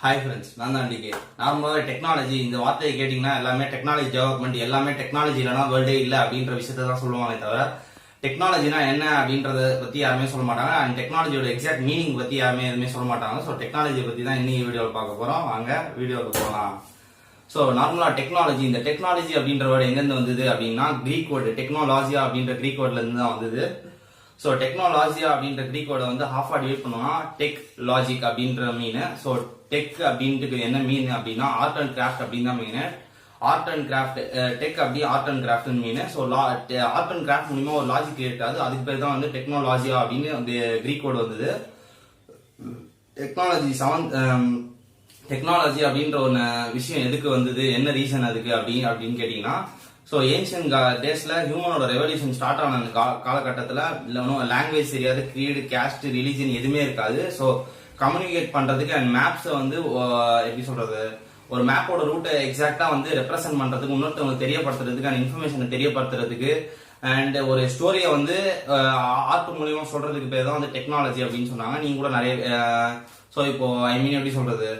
Hi friends, நான் தான் decay. நார்மலாக டெக்னாலஜி இந்த வார்த்தையை கேட்டிங்கன்னா எல்லாமே டெக்னாலஜி டெவலப்மெண்ட் எல்லாமே டெக்னாலஜி இல்லைனா வேர்ல்டே இல்லை அப்படின்ற விஷயத்த தான் சொல்லுவாங்க தவிர டெக்னாலஜினா என்ன அப்படின்றத பற்றி யாருமே சொல்ல மாட்டாங்க அண்ட் டெக்னாலஜியோட எக்ஸாக்ட் மீனிங் பற்றி யாருமே எதுவுமே சொல்ல மாட்டாங்க. ஸோ டெக்னாலஜியை பற்றி தான் இன்னைக்கு வீடியோவில் பார்க்க போகிறோம். வாங்க வீடியோவுக்கு போகலாம். ஸோ நார்மலாக டெக்னாலஜி இந்த டெக்னாலஜி அப்படின்ற வேர்டு எங்கேருந்து வந்தது அப்படின்னா கிரீக் வேர்டு டெக்னாலஜியா அப்படின்ற கிரீக் வேர்ட்லேருந்து தான் வந்தது. ஸோ டெக்னாலஜியா அப்படின்ற கிரீக் வேர்டை வந்து ஹாஃபா டிவைட் பண்ணுவோம்னா டெக் லாஜிக் அப்படின்ற மீன். ஸோ டெக் அப்படின்ட்டு என்ன மீன் அப்படின்னா ஆர்ட் அண்ட் கிராஃப்ட் அப்படின்னு தான் மீன். ஆர்ட் அண்ட் கிராஃப்ட் டெக் அப்படி art and craft mean. So art and craft மூலியமா ஒரு லாஜிக் கிரியேட் ஆகுது. அதுக்கு பேர் தான் வந்து டெக்னாலஜியா அப்படின்னு அந்த கிரீக் வேர்டு வந்தது. டெக்னாலஜி அப்படின்ற ஒரு விஷயம் எதுக்கு வந்தது, என்ன ரீசன் அதுக்கு அப்படின்னு கேட்டீங்கன்னா, ஸோ ஏன்ஷியன் டேஸ்ல ஹியூமனோட ரெவல்யூஷன் ஸ்டார்ட் ஆன காலகட்டத்தில் லாங்குவேஜ் தெரியாது, கிரீடு, கேஸ்ட், ரிலிஜன் எதுவுமே இருக்காது. ஸோ கம்யூனிகேட் பண்றதுக்கு அண்ட் மேப்ஸை வந்து எப்படி சொல்றது, ஒரு மேப்போட ரூட்டை எக்ஸாக்டா வந்து ரெப்ரசென்ட் பண்றதுக்கு, இன்னொருத்தவங்க தெரியப்படுத்துறதுக்கு அண்ட் இன்ஃபர்மேஷனை தெரியப்படுத்துறதுக்கு அண்ட் ஒரு ஸ்டோரியை வந்து ஆர்ட் மூலியமா சொல்றதுக்கு பேர் தான் வந்து டெக்னாலஜி அப்படின்னு சொன்னாங்க. நீங்க கூட நிறைய ஸோ இப்போ எப்படி சொல்றது,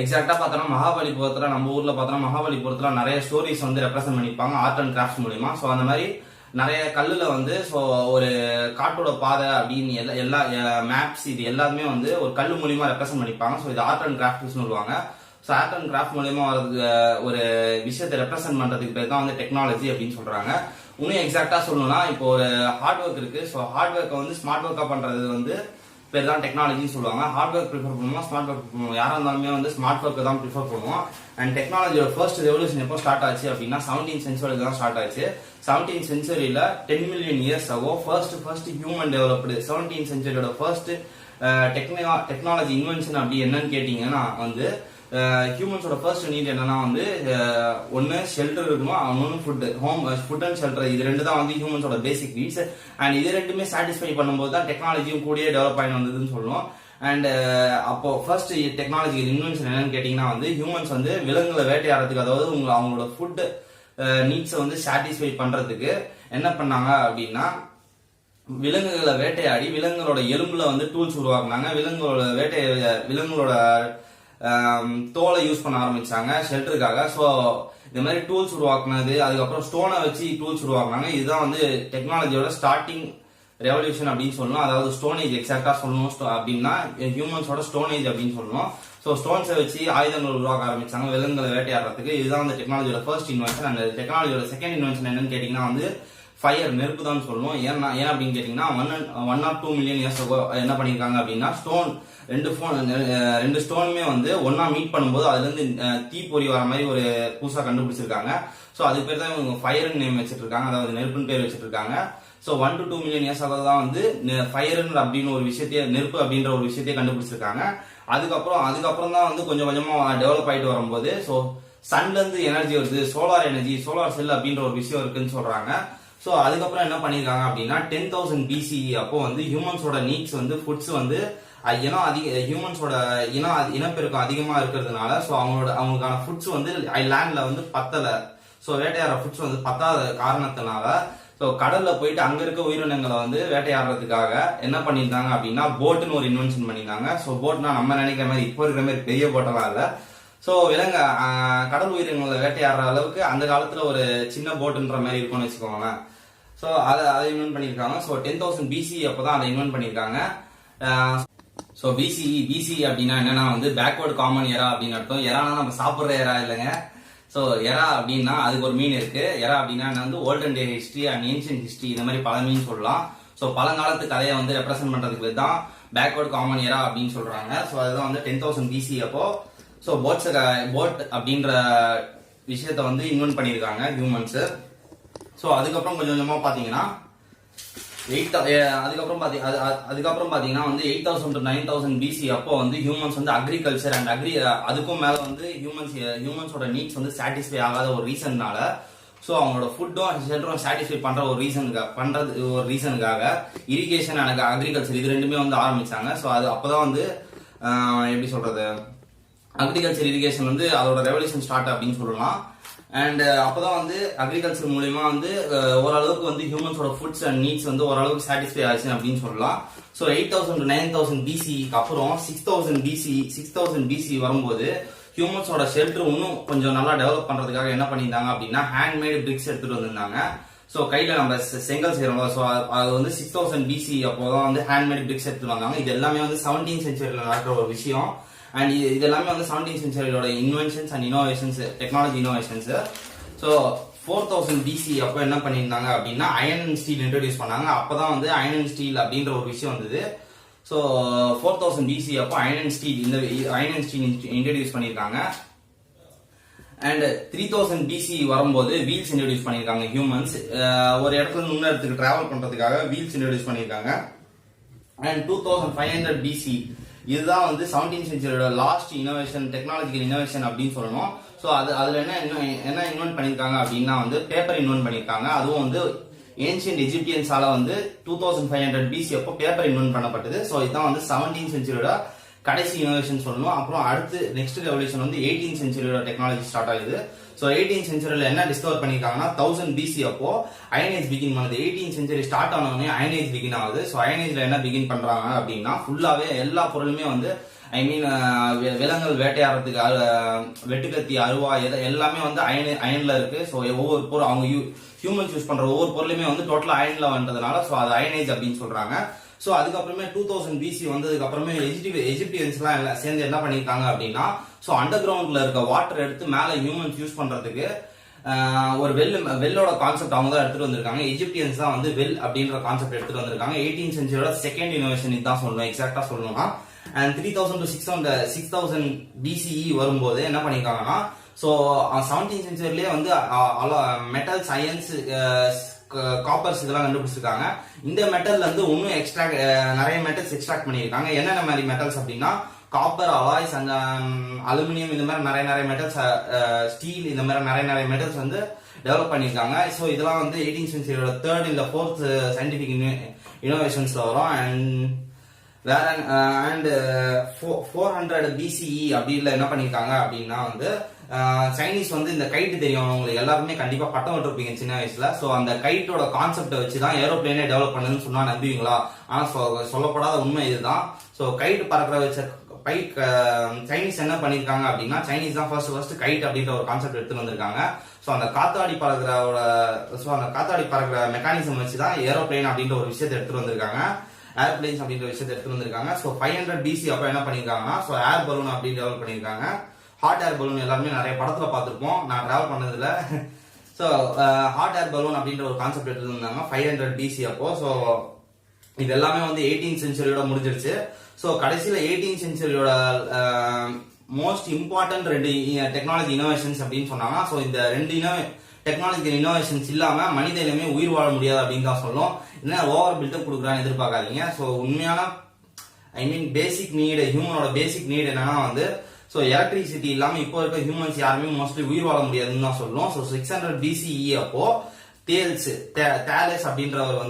எக்ஸாக்டா பார்த்தோம்னா மகாபலிபுரத்துல நம்ம ஊர்ல பார்த்தோம்னா மகாபலிபுரத்துல நிறைய ஸ்டோரிஸ் வந்து ரெப்ரசென்ட் பண்ணிப்பாங்க ஆர்ட் அண்ட் கிராஃப்ட் மூலியமா. ஸோ அந்த மாதிரி நிறைய கல்லுல வந்து ஸோ ஒரு காட்டோட பாதை அப்படின்னு எல்லா மேப்ஸ் இது எல்லாமே வந்து ஒரு கல்லு மூலியமா ரெப்ரசென்ட் பண்ணிப்பாங்க. ஸோ இது ஆர்ட் அண்ட் கிராஃப்ட் சொல்லுவாங்க. ஸோ ஆர்ட் அண்ட் கிராஃப்ட் மூலியமா வரது ஒரு விஷயத்தை ரெப்ரசென்ட் பண்றதுக்கு பேர் தான் வந்து டெக்னாலஜி அப்படின்னு சொல்றாங்க. இன்னும் எக்ஸாக்டா சொல்லணும்னா இப்போ ஒரு ஹார்ட் ஒர்க் இருக்கு. ஸோ ஹார்ட் ஒர்க்கை வந்து ஸ்மார்ட் ஒர்க்கா பண்றது வந்து பேர் தான் டெக்னாலஜின்னு சொல்லுவாங்க. ஹார்ட் ஒர்க் ப்ரிஃபர் பண்ணுவோம், ஸ்மார்ட் ஒர்க் பண்ணுவோம். யாரா இருந்தாலுமே வந்து ஸ்மார்ட் ஒர்க் தான் ப்ரிஃபர் பண்ணுவோம். அண்ட் டெக்னாலஜியோட ஃபர்ஸ்ட் ரெவல்யூஷன் எப்போ ஸ்டார்ட் ஆச்சு அப்படின்னா 17th சென்ச்சுரியில தான் ஸ்டார்ட் ஆச்சு. 17th சென்ச்சுரியில 10 million years ago first human developed 17th சென்ச்சுரியோட ஃபர்ஸ்ட் டெக்னாலஜி இன்வென்ஷன் அப்படி என்னன்னு கேட்டீங்கன்னா வந்து ஹியூமன்ஸோட ஃபர்ஸ்ட் நீட் என்னன்னா வந்து ஒன்னு ஷெல்டர் இருக்கணும், இன்னொன்னு ஃபுட் அண்ட் ஷெல்டர். இது ரெண்டு தான் வந்து ஹியூமன்ஸோட பேசிக் நீட்ஸ். அண்ட் இது ரெண்டுமே சாட்டிஸ்ஃபை பண்ணும்போது தான் டெக்னாலஜியும் கூடயே டெவலப் ஆகி வந்ததுன்னு சொல்லுவோம். அண்ட் அப்போ ஃபர்ஸ்ட் டெக்னாலஜி இன்வென்ஷன் என்னன்னு கேட்டீங்கன்னா வந்து ஹியூமன்ஸ் வந்து விலங்குகளை வேட்டையாடுறதுக்கு, அதாவது அவங்களோட ஃபுட் நீட்ஸை வந்து சாட்டிஸ்ஃபை பண்றதுக்கு என்ன பண்ணாங்க அப்படின்னா விலங்குகளை வேட்டையாடி விலங்குகளோட எலும்புல வந்து டூல்ஸ் உருவாக்குனாங்க. விலங்குகளோட தோலை யூஸ் பண்ண ஆரம்பிச்சாங்க ஷெல்டருக்காக. ஸோ இந்த மாதிரி டூல்ஸ் உருவாக்குனது, அதுக்கப்புறம் ஸ்டோனை வச்சு டூல்ஸ் உருவாக்குனாங்க. இதுதான் வந்து டெக்னாலஜியோட ஸ்டார்டிங் ரெவல்யூஷன் அப்படின்னு சொல்லணும். அதாவது ஸ்டோனேஜ் எக்ஸாக்டா சொல்லணும் அப்படின்னா ஹியூமன்ஸோட ஸ்டோனேஜ் அப்படின்னு சொல்லணும். ஸோ ஸ்டோன்ஸை வச்சு ஆயுதங்கள் உருவாக்க ஆரம்பிச்சாங்க விலங்குகளை வேட்டையாடுறதுக்கு. இதுதான் வந்து டெக்னாலஜியோட ஃபர்ஸ்ட் இன்வென்ஷன். அந்த டெக்னாலஜியோட செகண்ட் இன்வென்ஷன் என்னன்னு கேட்டீங்கன்னா வந்து ஃபயர், நெருப்பு தான் சொல்லணும். ஏன் அப்படின்னு கேட்டீங்கன்னா 1 or 2 million years ago என்ன பண்ணிருக்காங்க அப்படின்னா ரெண்டு ஸ்டோனுமே வந்து ஒன்னா மீட் பண்ணும்போது அதுல இருந்து தீப்பொறி வர மாதிரி ஒரு புதுசா கண்டுபிடிச்சிருக்காங்க. ஸோ அதுக்கு பேர் தான் இவங்க ஃபயர் நேம் வச்சிட்டு இருக்காங்க, அதாவது நெருப்புன்னு பேர் வச்சிட்டு இருக்காங்க. So 1 to 2 million years ago தான் வந்து ஃபயர் அப்படின்னு ஒரு விஷயத்தையே, நெருப்பு அப்படின்ற ஒரு விஷயத்தையே கண்டுபிடிச்சிருக்காங்க. அதுக்கப்புறம் தான் வந்து கொஞ்சம் கொஞ்சமா டெவலப் ஆயிட்டு வரும்போது ஸோ சன்ல இருந்து எனர்ஜி வருது, சோலார் எனர்ஜி, சோலார் செல் அப்படின்ற ஒரு விஷயம் இருக்குன்னு சொல்றாங்க. ஸோ அதுக்கப்புறம் என்ன பண்ணிருக்காங்க அப்படின்னா 10,000 BCE அப்போ வந்து ஹியூமன்ஸோட நீட்ஸ் வந்து ஃபுட்ஸ் வந்து ஹியூமன்ஸோட இனப்பெருக்கம் அதிகமா இருக்கிறதுனால ஸோ அவங்களுக்கான ஃபுட்ஸ் வந்து லேண்ட்ல வந்து பத்தல. ஸோ வேட்டையாடுற ஃபுட்ஸ் வந்து பத்தாத காரணத்தினால ஸோ கடல்ல போயிட்டு அங்க இருக்க உயிரினங்களை வந்து வேட்டையாடுறதுக்காக என்ன பண்ணியிருந்தாங்க அப்படின்னா போட்டுன்னு ஒரு இன்வென்ஷன் பண்ணியிருந்தாங்க. ஸோ போட்னா நம்ம நினைக்கிற மாதிரி இப்போ இருக்கிற மாதிரி பெரிய போட்டெல்லாம் இல்லை. ஸோ கடல் உயிரினங்களை வேட்டையாடுற அளவுக்கு அந்த காலத்துல ஒரு சின்ன போட்டுன்ற மாதிரி இருக்கும்னு வச்சுக்கோங்களேன். ஸோ அதை இன்வென்ட் பண்ணியிருக்காங்க. ஸோ 10,000 BCE அப்போதான் அதை இன்வென்ட் பண்ணியிருக்காங்க. ஸோ பிசிஇ அப்படின்னா என்னன்னா வந்து பேக்வர்ட் காமன் எரா அப்படின்னு அர்த்தம். எரானா நம்ம சாப்பிட்ற எரா இல்லைங்க. ஸோ எரா அப்படின்னா அதுக்கு ஒரு மீன் இருக்கு. எரா அப்படின்னா வந்து olden day history and ancient history, இந்த மாதிரி பல மீன் சொல்லலாம். ஸோ பழங்காலத்து கதையை வந்து ரெப்ரசென்ட் பண்றதுக்கு தான் பேக்வர்ட் காமன் எரா அப்படின்னு சொல்றாங்க. ஸோ அதுதான் வந்து 10,000 BCE அப்போ ஸோ போட் அப்படின்ற விஷயத்த வந்து இன்வென்ட் பண்ணியிருக்காங்க ஹியூமன்ஸ். ஸோ அதுக்கப்புறம் கொஞ்சம் கொஞ்சமா பாத்தீங்கன்னா அதுக்கப்புறம் பாத்தீங்கன்னா வந்து 8,000 to 9,000 BCE அப்போ வந்து ஹியூமன்ஸ் வந்து அக்ரிகல்ச்சர் அண்ட் அதுக்கும் மேல வந்து ஹியூமன்ஸோட நீட்ஸ் வந்து சாட்டிஸ்ஃபை ஆகாத ஒரு ரீசன்னால ஸோ அவங்களோட ஃபுட்டும் ஷெல்டரும் சாட்டிஸ்ஃபை பண்ற ஒரு ரீசனுக்காக இரிகேஷன் அண்ட் அக்ரிகல்ச்சர் இது ரெண்டுமே வந்து ஆரம்பிச்சாங்க. ஸோ அது அப்பதான் வந்து எப்படி சொல்றது, அக்ரிகல்ச்சர் இரிகேஷன் வந்து அதோட ரெவல்யூஷன் ஸ்டார்ட் அப்படின்னு சொல்லலாம். அண்ட் அப்பதான் வந்து அக்ரிகல்ச்சர் மூலியமா வந்து ஓரளவுக்கு வந்து ஹியூமன்ஸோட ஃபுட்ஸ் அண்ட் நீட்ஸ் வந்து ஓரளவுக்கு சாட்டிஸ்ஃபை ஆச்சு அப்படின்னு சொல்லலாம். ஸோ 8000 to 9000 பிசிக்கு அப்புறம் 6000 பிசி வரும்போது ஹியூமன்ஸோட ஷெல்டர் இன்னும் கொஞ்சம் நல்லா டெவலப் பண்றதுக்காக என்ன பண்ணியிருந்தாங்க அப்படின்னா ஹேண்ட்மேட் பிரிக்ஸ் எடுத்துட்டு வந்திருந்தாங்க. ஸோ கையில நம்ம செங்கல் செய்யறோம். ஸோ அது வந்து 6000 பிசி அப்போதான் வந்து ஹேண்ட்மேட் பிரிக்ஸ் எடுத்துட்டு வந்தாங்க. இது எல்லாமே வந்து 17th centuryல நடக்கிற ஒரு விஷயம். அண்ட் இது எல்லாமே வந்து 17th centuryயோட inventions and innovations, technology innovations. So 4000 BC அப்போ என்ன பண்ணியிருந்தாங்க அப்படின்னா அயன் அண்ட் ஸ்டீல் இன்ட்ரோடியூஸ் பண்ணாங்க. அப்பதான் வந்து அயன் அண்ட் ஸ்டீல் அப்படின்ற ஒரு விஷயம் வந்தது. ஸோ 4000 பிசி அப்போ அயன் அண்ட் ஸ்டீல் இன்ட்ரோடியூஸ் பண்ணியிருக்காங்க. அண்ட் 3000 பிசி வரும்போது வீல்ஸ் இன்ட்ரோடியூஸ் பண்ணியிருக்காங்க. ஹியூமன்ஸ் ஒரு இடத்துல இருந்து இன்னொரு இடத்துக்கு டிராவல் பண்றதுக்காக வீல்ஸ் இன்ட்ரோடியூஸ் பண்ணியிருக்காங்க. அண்ட் 2500 பிசி இதுதான் வந்து 17th centuryயோட லாஸ்ட் இனோவேஷன், டெக்னாலஜிக்கல் இனோவேஷன் அப்படின்னு சொல்லணும். ஸோ அதுல என்ன இன்வென்ட் பண்ணிருக்காங்க அப்படின்னா வந்து பேப்பர் இன்வென்ட் பண்ணிருக்காங்க. அதுவும் வந்து ஏன்ஷியன்ட் எஜிப்தியன்ஸால வந்து 2500 பிசி அப்போ பேப்பர் இன்வென்ட் பண்ணப்பட்டது. ஸோ இதுதான் வந்து 17th centuryயோட கடைசி இனோவேஷன் சொல்லணும். அப்புறம் அடுத்து நெக்ஸ்ட் ரெவல்யூஷன் வந்து 18th centuryயோட டெக்னாலஜி ஸ்டார்ட் ஆகுது. ஸோ 18th centuryல என்ன டிஸ்கவர் பண்ணிருக்காங்கன்னா 1000 பிசி அப்போ அயனேஜ் பிகின் பண்ணுது. 18th century ஸ்டார்ட் ஆனவொடனே அயனேஜ் பிகின் ஆகுது. ஸோ அயனேஜ்ல என்ன பிகின் பண்றாங்க அப்படின்னா ஃபுல்லாவே எல்லா பொருளுமே வந்து விலங்குகள் வேட்டையாடுறதுக்கு வெட்டுக்கத்தி, அருவா எல்லாமே வந்து அயன்ல இருக்கு. ஸோ ஒவ்வொரு பொருள் அவங்க ஹியூமன்ஸ் யூஸ் பண்ற ஒவ்வொரு பொருளுமே வந்து டோட்டலா அயன்ல வந்ததுனால ஸோ அது அயனேஜ் அப்படின்னு சொல்றாங்க. ஸோ அதுக்கப்புறமே 2000 பிசி வந்ததுக்கு அப்புறமே எஜிப்தியன்ஸ் எல்லாம் சேர்ந்து என்ன பண்ணிருக்காங்க அப்படின்னா ஸோ அண்டர் கிரவுண்ட்ல இருக்க வாட்டர் எடுத்து மேல ஹியூமன்ஸ் யூஸ் பண்றதுக்கு ஒரு வெல்லோட கான்செப்ட் அவங்க தான் எடுத்துட்டு வந்திருக்காங்க. எஜிப்தியன்ஸ் தான் வந்து வெல் அப்படின்ற கான்செப்ட் எடுத்துட்டு வந்திருக்காங்க. 18th centuryயோட செகண்ட் இனோவேஷன் இதுதான் சொல்லணும், எக்ஸாக்டா சொல்லணும்னா. அண்ட் 3000 to 6000 பிசிஇ வரும்போது என்ன பண்ணிருக்காங்கன்னா ஸோ 17th centuryலயே வந்து மெட்டல் சயின்ஸ், காப்பர்ஸ் இதெல்லாம் கண்டுபிடிச்சிருக்காங்க. இந்த மெட்டல்ல இருந்து இன்னும் நிறைய மெட்டல்ஸ் எக்ஸ்ட்ராக்ட் பண்ணிருக்காங்க. என்னென்ன மாதிரி மெட்டல்ஸ் அப்படின்னா காப்பர், அலாய்ஸ், அந்த அலுமினியம், இந்த மாதிரி நிறைய மெட்டல்ஸ், ஸ்டீல், இந்த மாதிரி நிறைய மெட்டல்ஸ் வந்து டெவலப் பண்ணிருக்காங்க. ஸோ இதெல்லாம் வந்து 18th centuryயோட தேர்ட் இல்ல ஃபோர்த் சயின்டிபிக் இனோவேஷன்ஸ்ல வரும். அண்ட் 400 பிசிஇ அப்படி இல்ல என்ன பண்ணிருக்காங்க அப்படின்னா வந்து சைனீஸ் வந்து இந்த கைட் தெரியும் உங்களுக்கு எல்லாருமே கண்டிப்பா பட்டம் விட்டுருப்பீங்க சின்ன வயசுல. சோ அந்த கைட்டோட கான்செப்டை வச்சுதான் ஏரோப்ளேனே டெவலப் பண்ணுன்னு சொன்னா நம்புவீங்களா? ஆனா சொல்லப்படாத உண்மை இதுதான். சோ கைட் பறக்கிற வச்ச சைனீஸ் என்ன பண்ணிருக்காங்க அப்படின்னா சைனீஸ் தான் ஃபர்ஸ்ட் கைட் அப்படின்ற ஒரு கான்செப்ட் எடுத்துட்டு வந்திருக்காங்க. சோ அந்த காத்தாடி பறக்கிற மெக்கானிசம் வச்சுதான் ஏரோப்ளேன் அப்படின்ற ஒரு விஷயத்தை எடுத்துட்டு வந்திருக்காங்க. ஏர்பிளைன்ஸ் அப்படின்ற விஷயத்தை எடுத்துட்டு வந்திருக்காங்க. சோ 500 பிசி அப்ப என்ன பண்ணிருக்காங்கன்னா சோ ஏர் பலூன் அப்படி டெவலப் பண்ணிருக்காங்க. ஹாட் ஏர் பலூன் எல்லாருமே நிறைய படத்துல பார்த்திருப்போம், நான் டிராவல் பண்ணதுல. ஸோ ஹாட் ஏர் பலூன் அப்படின்ற ஒரு கான்செப்ட் எடுத்துட்டு வந்தாங்க 500 பிசி அப்போ. ஸோ இது எல்லாமே வந்து 18th centuryயோட முடிஞ்சிருச்சு. ஸோ கடைசியில 18th centuryயோட மோஸ்ட் இம்பார்ட்டன்ட் 2 டெக்னாலஜி இனோவேஷன்ஸ் அப்படின்னு சொன்னாங்க. ஸோ இந்த 2 டெக்னாலஜிக்கல் இனோவேஷன்ஸ் இல்லாம மனித இனமே உயிர் வாழ முடியாது அப்படின்னு தான் சொல்லும். என்ன ஓவர் பில்டப் கொடுக்குறான்னு எதிர்பார்க்காதீங்க. ஸோ உண்மையான பேசிக் நீடு, ஹியூமனோட பேசிக் நீடு என்னன்னா வந்து ஸோ எலக்ட்ரிசிட்டி இல்லாம இப்போ இருக்க ஹியூமன்ஸ் யாருமே மோஸ்ட்லி உயிர் வாழ முடியாதுன்னு தான் சொல்லும். ஸோ 600 பிசிஇ அப்போ தேலஸ் அப்படின்றவர்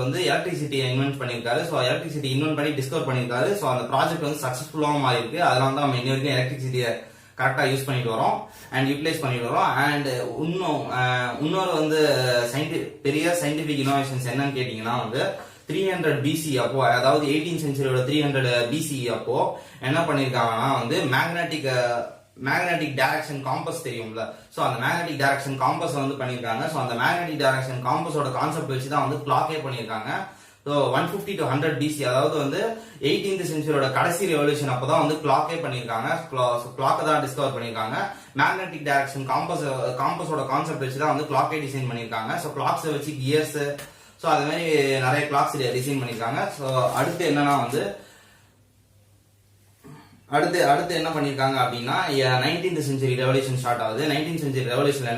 வந்து எலக்ட்ரிசிட்டியை இன்வென்ட் பண்ணிருக்காரு. ஸோ எலக்ட்ரிசிட்டி இன்வென்ட் பண்ணி டிஸ்கவர் பண்ணிருக்காரு. ஸோ அந்த ப்ராஜெக்ட் வந்து சக்சஸ்ஃபுல்லாக மாறி இருக்கு. அதனால தான் நம்ம இன்ன வரைக்கும் எலக்ட்ரிசிட்டியை கரெக்டா யூஸ் பண்ணிட்டு வரோம் அண்ட் யூட்டிலைஸ் பண்ணிட்டு வரோம். அண்ட் இன்னொரு வந்து பெரிய சயின்டிபிக் இனோவேஷன்ஸ் என்னன்னு கேட்டீங்கன்னா வந்து 300 பிசி அப்போ, அதாவது 18th centuryயோட 300 பிசி அப்போ என்ன பண்ணிருக்காங்கன்னா வந்து மேக்னெட்டிக் டைரக்ஷன் காம்பஸ் தெரியும்ல. சோ அந்த மேக்னெட்டிக் டைரக்ஷன் காம்பஸ் வந்து பண்ணிருக்காங்க. சோ அந்த மேக்னெட்டிக் டைரக்ஷன் காம்பஸோட கான்செப்ட் வச்சு தான் வந்து கிளாக்கே பண்ணிருக்காங்க. ஸோ 150 to 100 பிசி, அதாவது வந்து 18th centuryயோட கடைசி ரெவல்யூஷன் அப்பதான் வந்து கிளாக்கே பண்ணிருக்காங்க. கிளாக்கை தான் டிஸ்கவர் பண்ணிருக்காங்க. மேக்னெட்டிக் டைரக்ஷன் காம்பஸோட கான்செப்ட் வச்சு தான் வந்து கிளாக்கே டிசைன் பண்ணிருக்காங்க. ஸோ கிளாக்ஸை வச்சு கியர்ஸ், ஸோ அது மாதிரி நிறைய கிளாக்ஸ் டிசைன் பண்ணிருக்காங்க. ஸோ அடுத்து என்னன்னா வந்து அடுத்து என்ன பண்ணிருக்காங்க அப்படின்னா 19th century ரெவல்யூஷன் ஸ்டார்ட் ஆகுது. 19th century ரெவல்யூஷன்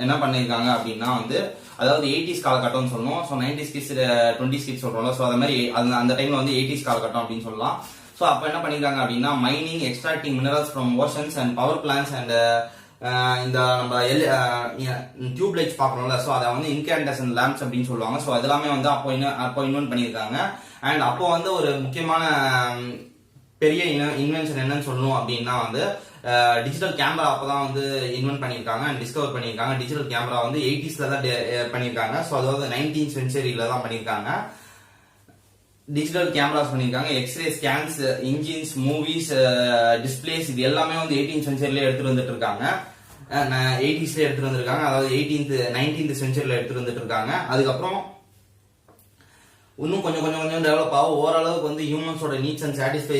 என்ன பண்ணிருக்காங்க அப்படின்னா வந்து அதாவது 80s காலகட்டம்னு சொல்லணும். So 90s kids 20s kids சொல்றோம்ல. ஸோ அது மாதிரி அந்த டைம்ல வந்து 80s காலகட்டம் அப்படின்னு சொல்லலாம். ஸோ அப்ப என்ன பண்ணிருக்காங்க அப்படின்னா mining, extracting minerals from oceans and power plants and இந்த நம்ம டியூப் லைட்ஸ் பாக்குறோம்ல. ஸோ அதை வந்து இன்கேண்டசன் லேம்ப்ஸ் அப்படின்னு சொல்லுவாங்க. ஸோ அதெல்லாமே வந்து அப்போ இன்வென்ட் பண்ணியிருக்காங்க. அண்ட் அப்போ வந்து ஒரு முக்கியமான பெரிய இன்வென்ஷன் என்னன்னு சொல்லணும் அப்படின்னா வந்து டிஜிட்டல் கேமரா அப்பதான் வந்து இன்வென்ட் பண்ணியிருக்காங்க அண்ட் டிஸ்கவர் பண்ணியிருக்காங்க. டிஜிட்டல் கேமரா வந்து 80s தான் பண்ணியிருக்காங்க. ஸோ அதாவது 19th centuryல தான் பண்ணியிருக்காங்க. டிஜிட்டல் கேமராஸ் பண்ணியிருக்காங்க. X ray scans, engines, movies, displays இது எல்லாமே வந்து 18th centuryல எடுத்துட்டு வந்துட்டு இருக்காங்க. 80s எடுத்துட்டு வந்திருக்காங்க. அதாவது 19th centuryல எடுத்துட்டு வந்துட்டு இருக்காங்க. அதுக்கப்புறம் இன்னும் கொஞ்சம் டெவலப் ஆகும். ஓரளவுக்கு வந்து ஹியூமன்ஸோட நீட்ஸ் அண்ட் சாட்டிஸ்ஃபை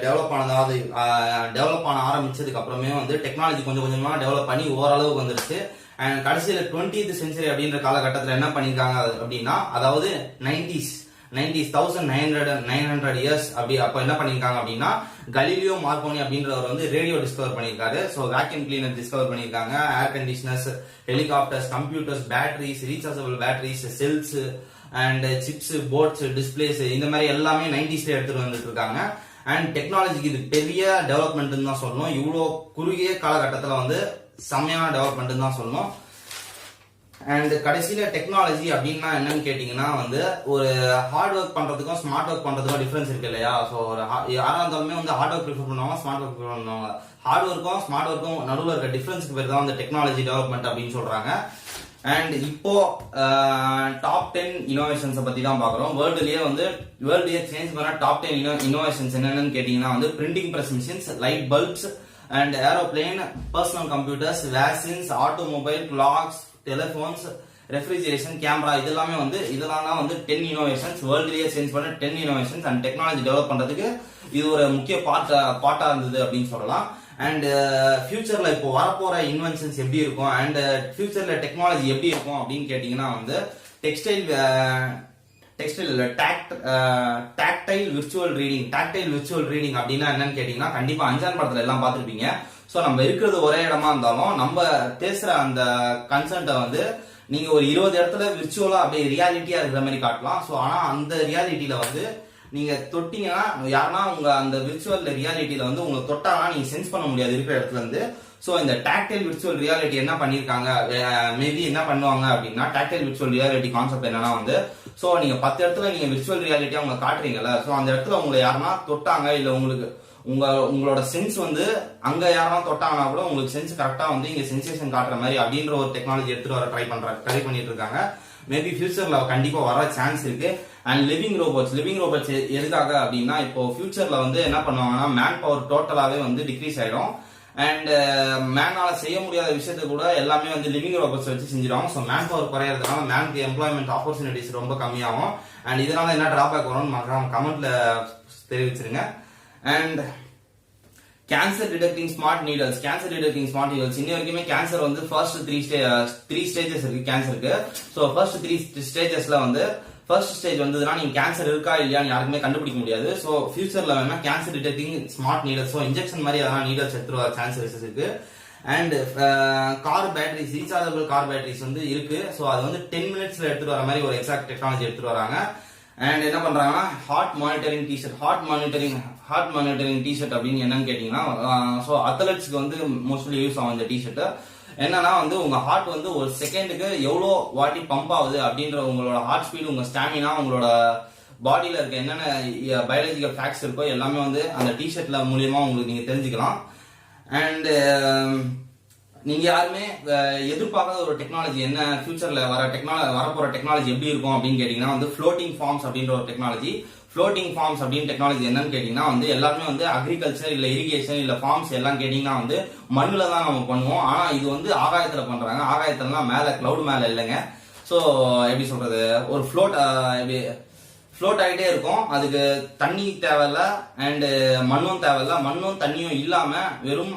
டெவலப் ஆன ஆரம்பிச்சதுக்கு அப்புறமே வந்து டெக்னாலஜி கொஞ்சம் கொஞ்சமா டெவலப் பண்ணி ஓரளவுக்கு வந்துருச்சு. அண்ட் கடைசியில 20th century அப்படின்ற காலகட்டத்தில் என்ன பண்ணிருக்காங்க அப்படின்னா, அதாவது 90s 1900 இயர்ஸ் அப்ப என்ன பண்ணிருக்காங்க அப்படின்னா, கலீலியோ மார்கோனி அப்படின்றவர் வந்து ரேடியோ டிஸ்கவர் பண்ணிருக்காரு. சோ வேக்யூம் கிளீனர் டிஸ்கவர் பண்ணிருக்காங்க. Air conditioners, helicopters, computers, batteries, rechargeable batteries, cells and chips, ports, displays இந்த மாதிரி எல்லாமே 90s எடுத்துட்டு வந்துட்டு இருக்காங்க. அண்ட் டெக்னாலஜிக்கு இது பெரிய டெவலப்மெண்ட் தான் சொல்லணும். இவ்வளோ குறுகிய காலகட்டத்தில் வந்து செம்மையான டெவலப்மெண்ட் தான் சொல்லணும். அண்ட் கடைசியில டெக்னாலஜி அப்படின்னா என்னன்னு கேட்டீங்கன்னா வந்து, ஒரு ஹார்ட் ஒர்க் பண்றதுக்கும் ஸ்மார்ட் ஒர்க் பண்றதுக்கும் டிஃபரன்ஸ் இருக்கு இல்லையா? ஸோ யாரா இருந்தாலுமே வந்து ஹார்ட் ஒர்க் ப்ரிஃபர் பண்ணுவாங்க, ஸ்மார்ட் ஒர்க் ப்ரிஃபர் பண்ணுவாங்க. ஹார்ட் ஒர்க்கும் ஸ்மார்ட் ஒர்க்கும் நடுவில் இருக்க டிஃபரன்ஸ்க்கு பேர் தான் வந்து டெக்னாலஜி டெவலப்மெண்ட் அப்படின்னு சொல்றாங்க. அண்ட் இப்போ டாப் 10 இனோவேஷன்ஸை பத்தி தான் பாக்குறோம். வேர்ல்டுலயே சேஞ்ச் பண்ண டாப் 10 இனோவேஷன்ஸ் என்னன்னு கேட்டீங்கன்னா வந்து, printing press machines, light bulbs and aeroplane, personal computers, vaccines, automobile, clocks, telephones, refrigeration, camera இதெல்லாம் தான் வந்து 10 இனோவேஷன்ஸ். வேர்ல்டுலயே சேஞ்ச் பண்ண 10 இனோவேஷன்ஸ். அண்ட் டெக்னாலஜி டெவலப் பண்றதுக்கு இது ஒரு முக்கிய பார்ட்டா இருந்தது அப்படின்னு சொல்லலாம். அண்ட் ஃபியூச்சர்ல இப்போ வரப்போற இன்வென்ஷன்ஸ் எப்படி இருக்கும் அண்ட் ஃபியூச்சர்ல டெக்னாலஜி எப்படி இருக்கும் அப்படின்னு கேட்டீங்கன்னா வந்து, டாக்டைல் விர்ச்சுவல் ரீடிங் அப்படின்னா என்னன்னு கேட்டீங்கன்னா, கண்டிப்பா அஞ்சான் படத்துல எல்லாம் பார்த்திருப்பீங்க. சோ நம்ம இருக்கிறது ஒரே இடமா இருந்தாலும் நம்ம பேசுற அந்த கன்சென்ட்டை வந்து நீங்க ஒரு 20 இடத்துல விர்ச்சுவலா அப்படியே ரியாலிட்டியா இருக்கிற மாதிரி காட்டலாம். சோ ஆனா அந்த ரியாலிட்டியில வந்து நீங்க தொட்டீங்கன்னா, யாருன்னா உங்க அந்த விர்ச்சுவல் ரியாலிட்டியில வந்து உங்களை தொட்டாங்கன்னா நீங்க சென்ஸ் பண்ண முடியாது இருக்கிற இடத்துல இருந்து. சோ இந்த டாக்டைல் விர்ச்சுவல் ரியாலிட்டி என்ன பண்ணிருக்காங்க, மேபி என்ன பண்ணுவாங்க அப்படின்னா, டாக்டைல் விர்ச்சுவல் ரியாலிட்டி கான்செப்ட் என்னன்னா வந்து, சோ நீங்க 10 இடத்துல நீங்க விர்ச்சுவல் ரியாலிட்டியா உங்களை காட்டுறீங்கல்ல, சோ அந்த இடத்துல உங்களை யாருன்னா தொட்டாங்க, இல்ல உங்களுக்கு உங்களோட சென்ஸ் வந்து அங்க யாரா தொட்டாங்கன்னா கூட உங்களுக்கு சென்ஸ் கரெக்டா வந்து இங்க சென்சேஷன் காட்டுற மாதிரி அப்படின்ற ஒரு டெக்னாலஜி எடுத்துட்டு வர ட்ரை பண்ணிட்டு இருக்காங்க. மேபி ஃபியூச்சர்ல கண்டிப்பா வர சான்ஸ் இருக்கு. அண்ட் லிவிங் ரோபோட்ஸ் எதுக்காக அப்படின்னா, இப்போ ஃபியூச்சர்ல வந்து என்ன பண்ணுவாங்கன்னா, மேன் பவர் டோட்டலாவே வந்து டிக்ரீஸ் ஆயிடும். அண்ட் மேனால செய்ய முடியாத விஷயத்த கூட எல்லாமே வந்து லிவிங் ரோபோட்ஸ் வச்சு செஞ்சிருவாங்க. ஸோ மேன் பவர் குறையறதுனால மேனுக்கு எம்ப்ளாய்மெண்ட் ஆப்பர்ச்சுனிட்டிஸ் ரொம்ப கம்மியாகும். அண்ட் இதனால என்ன டிராபேக் வரும்னு கமெண்ட்ல தெரிவிச்சிருங்க. And cancer detecting smart needles இன்ன வரைக்குமே கேன்சர் வந்து ஃபர்ஸ்ட் 3 ஸ்டேஜஸ் இருக்கு கேன்சருக்கு. ஸோ ஃபர்ஸ்ட் 3 ஸ்டேஜஸ்ல வந்து ஃபர்ஸ்ட் ஸ்டேஜ் வந்ததுன்னா நீங்க கேன்சர் இருக்கா இல்லையான்னு யாருக்குமே கண்டுபிடிக்க முடியாது. ஸோ ஃபியூச்சர்ல வேணா cancer detecting smart needles, so injection மாதிரி அதான் நீடல்ஸ் எடுத்துட்டு வர சான்சஸ் இருக்கு. And car batteries, rechargeable car batteries வந்து இருக்கு. ஸோ அது வந்து 10 மினிட்ஸ்ல எடுத்துட்டு வர மாதிரி ஒரு எக்ஸாக்ட் டெக்னாலஜி எடுத்துட்டு வராங்க. அண்ட் என்ன பண்றாங்கன்னா, ஹார்ட் மானிட்டரிங் டிஷர்ட் அப்படின்னு என்னன்னு கேட்டீங்கன்னா, ஸோ அத்லெட்ஸ்க்கு வந்து மோஸ்ட்லி யூஸ் ஆகும் இந்த டிஷர்ட். என்னன்னா வந்து, உங்க ஹார்ட் வந்து ஒரு செகண்டுக்கு எவ்வளோ வாட்டி பம்ப் ஆகுது அப்படின்ற உங்களோட ஹார்ட் ஸ்பீடு, உங்க ஸ்டாமினா, உங்களோட பாடியில இருக்க என்னென்ன பயாலஜிக்கல் ஃபேக்ட்ஸ் இருக்கோ எல்லாமே வந்து அந்த டிஷர்ட்ல மூலியமா உங்களுக்கு நீங்க தெரிஞ்சுக்கலாம். அண்ட் நீங்க யாருமே எதிர்பார்க்காத ஒரு டெக்னாலஜி என்ன ஃபியூச்சர்ல வரப்போற டெக்னாலஜி எப்படி இருக்கும் அப்படின்னு கேட்டீங்கன்னா வந்து, ஃப்ளோட்டிங் ஃபார்ம்ஸ் அப்படின்ற ஒரு டெக்னாலஜி. ஃப்ளோட்டிங் ஃபார்ம்ஸ் அப்படின்னு டெக்னாலஜி என்னன்னு கேட்டீங்கன்னா வந்து, எல்லாருமே வந்து அக்ரிகல்ச்சர் இல்ல இரிகேஷன் இல்ல ஃபார்ம்ஸ் எல்லாம் கேட்டீங்கன்னா வந்து மண்ணுல தான் நம்ம பண்ணுவோம். ஆனா இது வந்து ஆகாயத்துல பண்றாங்க. ஆகாயத்துலலாம் மேல கிளவுட் மேல இல்லைங்க. ஸோ எப்படி சொல்றது, ஒரு ஃப்ளோட் ஆகிட்டே இருக்கும். அதுக்கு தண்ணி தேவையில்ல அண்ட் மண்ணும் தேவையில்ல. மண்ணும் தண்ணியும் இல்லாம வெறும்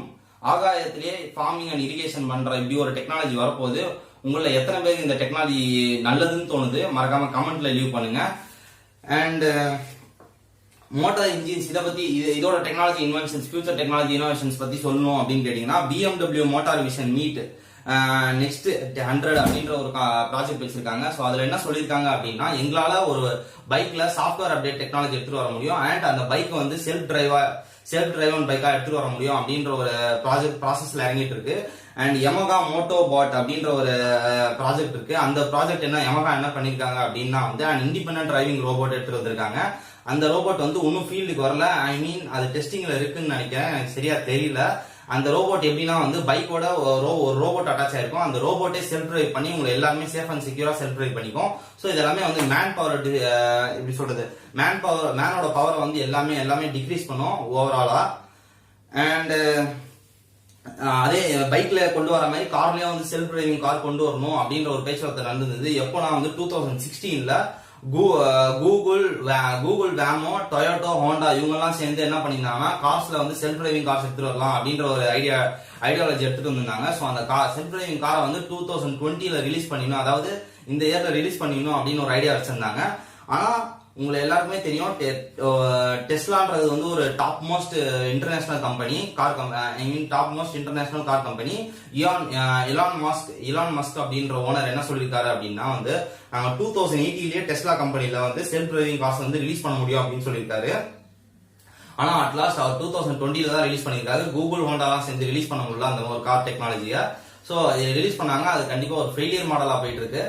ஆகாயத்திலேயே ஃபார்மிங் அண்ட் இரிகேஷன் பண்ற இப்படி ஒரு டெக்னாலஜி வரப்போகுது. உங்கள எத்தனை பேருக்கு இந்த டெக்னாலஜி நல்லதுன்னு தோணுது மறக்காம கமெண்ட்ல லீவ் பண்ணுங்க. அண்ட் மோட்டார் இன்ஜின்ஸ் இதோட technology inventions, future technology innovations பத்தி சொல்லணும் அப்படின்னு கேட்டீங்கன்னா, BMW motor vision meet next 100 அப்படின்ற ஒரு ப்ராஜெக்ட் வச்சிருக்காங்க. ஸோ அதுல என்ன சொல்லியிருக்காங்க அப்படின்னா, எங்களால ஒரு பைக்ல சாஃப்ட்வேர் அப்டேட் டெக்னாலஜி எடுத்துட்டு வர முடியும் அண்ட் அந்த பைக் வந்து செல்ஃப் டிரைவன் பைக்கா எடுத்துட்டு வர முடியும் அப்படின்ற ஒரு ப்ராசஸ்ல இறங்கிட்டு இருக்கு. அண்ட் யமகா மோட்டோ பாட் அப்படின்ற ஒரு ப்ராஜெக்ட் இருக்கு. அந்த ப்ராஜெக்ட் யமகா என்ன பண்ணிருக்காங்க அப்படின்னா வந்து, இண்டிபெண்டன்ட் டிரைவிங் ரோபோட் எடுத்துட்டு வந்திருக்காங்க. அந்த ரோபோட் வந்து இன்னும் ஃபீல்டுக்கு வரல. ஐ மீன் அது டெஸ்டிங்ல இருக்குன்னு நினைக்கிறேன், எனக்கு சரியா தெரியல. அந்த ரோபோட் எப்படின்னா வந்து பைக்கோட ஒரு ரோபோட் அட்டாச் ஆயிருக்கும். அந்த ரோபோட்டே செல்ஃப் டிரைவ் பண்ணி உங்களை எல்லாருமே சேஃப் அண்ட் செக்யூரா செல்ஃப் டிரைவ் பண்ணிக்கும். ஸோ இது எல்லாமே வந்து மேன் பவர் எப்படி சொல்றது, மேனோட பவரை வந்து எல்லாமே டிக்ரீஸ் பண்ணும் ஓவராலா. அண்ட் அதே பைக்ல கொண்டு வர மாதிரி கார்லயும் வந்து செல்ஃப் டிரைவிங் கார் கொண்டு வரணும் அப்படின்ற ஒரு பேச்சுவார்த்தை நடந்தது. எப்போனா வந்து 2016ல கூகுள் வேமோ, டொயோட்டோ, ஹோண்டா இவங்க எல்லாம் சேர்ந்து என்ன பண்ணிருந்தாங்கன்னா கார்ஸ்ல வந்து செல்ஃப் டிரைவிங் கார்ஸ் எடுத்துட்டு வரலாம் அப்படின்ற ஒரு ஐடியாலஜி எடுத்துட்டு வந்திருந்தாங்க. ஸோ அந்த செல்ஃப் டிரைவிங் காரை வந்து 2020ல ரிலீஸ் பண்ணிடணும், அதாவது இந்த இயர்ல ரிலீஸ் பண்ணிடணும் அப்படின்னு ஒரு ஐடியா வச்சிருந்தாங்க. ஆனா உங்களை எல்லாருக்குமே தெரியும் டெஸ்லான்றது வந்து ஒரு top most international company top most international car company. Elon Musk அப்படின்ற ஓனர் என்ன சொல்லியிருக்காரு அப்படின்னா வந்து 2080லயே டெஸ்லா கம்பெனில வந்து செல்ஃப் டிரைவிங் கார்ஸ் வந்து ரிலீஸ் பண்ண முடியும் அப்படின்னு சொல்லியிருக்காரு. ஆனா அட்லாஸ்ட் அவர் 2020ல தான் ரிலீஸ் பண்ணிருக்காரு. கூகுள், ஹோண்டாலாம் சேர்ந்து ரிலீஸ் பண்ண முடியல அந்த ஒரு கார் டெக்னாலஜியை. ஸோ ரிலீஸ் பண்ணாங்க, அது கண்டிப்பா ஒரு ஃபெயிலியர் மாடலா போயிட்டு இருக்கு.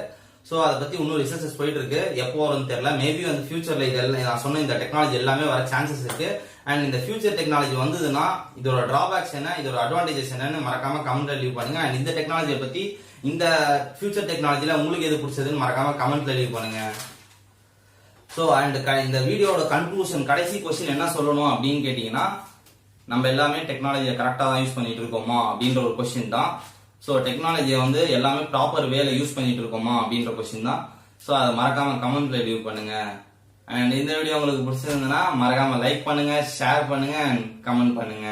ஸோ அதை பத்தி இன்னும் ரிசர்ச்சஸ் போயிட்டு இருக்கு, எப்போ வரும்னு தெரியல. மேபி வந்து ஃபியூச்சர்ல இதெல்லாம் நான் சொன்ன இந்த டெக்னாலஜி எல்லாமே வர சான்சஸ் இருக்கு. அண்ட் இந்த ஃபியூச்சர் டெக்னாலஜி வந்ததுன்னா இதோட டிராபேக்ஸ் என்ன, இதோட அட்வான்டேஜஸ் என்னன்னு மறக்காம கமெண்ட்ல லீவ் பண்ணுங்க. அண்ட் இந்த டெக்னாலஜியை பத்தி, இந்த ஃபியூச்சர் டெக்னாலஜில உங்களுக்கு எது பிடிச்சதுன்னு மறக்காம கமெண்ட்ல லீவ் பண்ணுங்க. ஸோ அண்ட் இந்த வீடியோட கன்க்ளூஷன், கடைசி கொஸ்டின் என்ன சொல்லணும் அப்படின்னு கேட்டீங்கன்னா, நம்ம எல்லாமே டெக்னாலஜியை கரெக்டா தான் யூஸ் பண்ணிட்டு இருக்கோமா அப்படின்ற ஒரு கொஸ்டின் தான். ஸோ டெக்னாலஜியை வந்து எல்லாமே ப்ராப்பர் வேலை யூஸ் பண்ணிட்டு இருக்கோமா அப்படின்ற கொஸ்டின் தான். ஸோ அதை மறக்காம கமெண்ட்ல லீவ் பண்ணுங்க. அண்ட் இந்த வீடியோ உங்களுக்கு பிடிச்சிருந்ததுன்னா மறக்காம லைக் பண்ணுங்க, ஷேர் பண்ணுங்க அண்ட் கமெண்ட் பண்ணுங்க.